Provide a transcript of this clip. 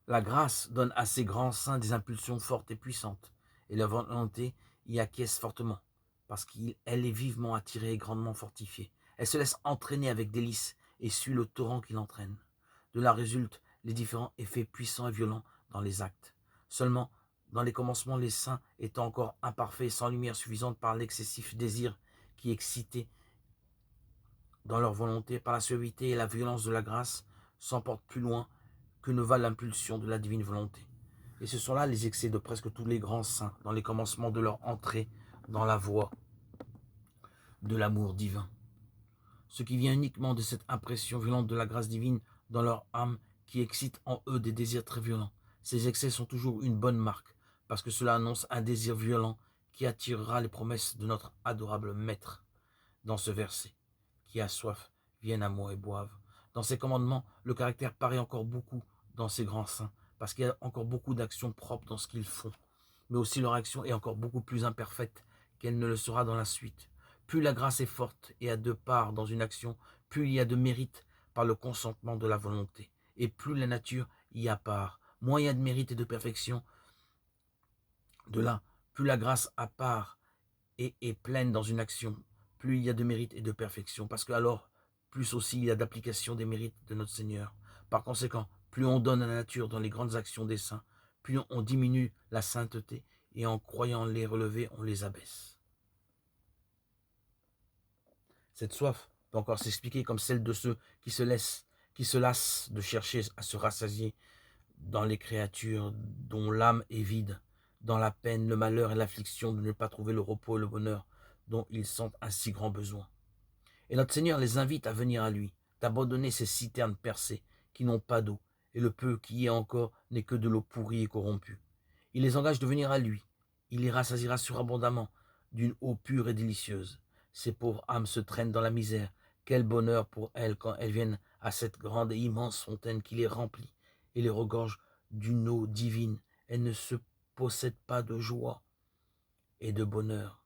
La grâce donne à ces grands saints des impulsions fortes et puissantes, et la volonté y acquiesce fortement, parce qu'elle est vivement attirée et grandement fortifiée. Elle se laisse entraîner avec délice et suit le torrent qui l'entraîne. De là résultent les différents effets puissants et violents dans les actes. Seulement, dans les commencements, les saints étant encore imparfaits et sans lumière suffisante par l'excessif désir qui excitait dans leur volonté, par la suavité et la violence de la grâce, s'emportent plus loin que ne va l'impulsion de la divine volonté. Et ce sont là les excès de presque tous les grands saints dans les commencements de leur entrée dans la voie de l'amour divin. Ce qui vient uniquement de cette impression violente de la grâce divine dans leur âme qui excite en eux des désirs très violents. Ces excès sont toujours une bonne marque, parce que cela annonce un désir violent qui attirera les promesses de notre adorable Maître dans ce verset. Qui a soif, vienne à moi et boive. Dans ces commandements, le caractère paraît encore beaucoup dans ces grands saints, parce qu'il y a encore beaucoup d'actions propres dans ce qu'ils font, mais aussi leur action est encore beaucoup plus imperfecte qu'elle ne le sera dans la suite. Plus la grâce est forte et a de part dans une action, plus il y a de mérite par le consentement de la volonté, et plus la nature y a part. Moins il y a de mérite et de perfection, de là, plus la grâce a part et est pleine dans une action, plus il y a de mérite et de perfection, parce que alors, plus aussi il y a d'application des mérites de notre Seigneur. Par conséquent, plus on donne à la nature dans les grandes actions des saints, plus on diminue la sainteté, et en croyant les relever, on les abaisse. Cette soif peut encore s'expliquer comme celle de ceux qui se lassent de chercher à se rassasier dans les créatures dont l'âme est vide, dans la peine, le malheur et l'affliction de ne pas trouver le repos et le bonheur dont ils sentent un si grand besoin. Et notre Seigneur les invite à venir à lui, d'abandonner ces citernes percées qui n'ont pas d'eau, et le peu qui y est encore n'est que de l'eau pourrie et corrompue. Il les engage de venir à lui. Il les rassasiera surabondamment d'une eau pure et délicieuse. Ces pauvres âmes se traînent dans la misère. Quel bonheur pour elles quand elles viennent à cette grande et immense fontaine qui les remplit et les regorge d'une eau divine. Elles ne se possèdent pas de joie et de bonheur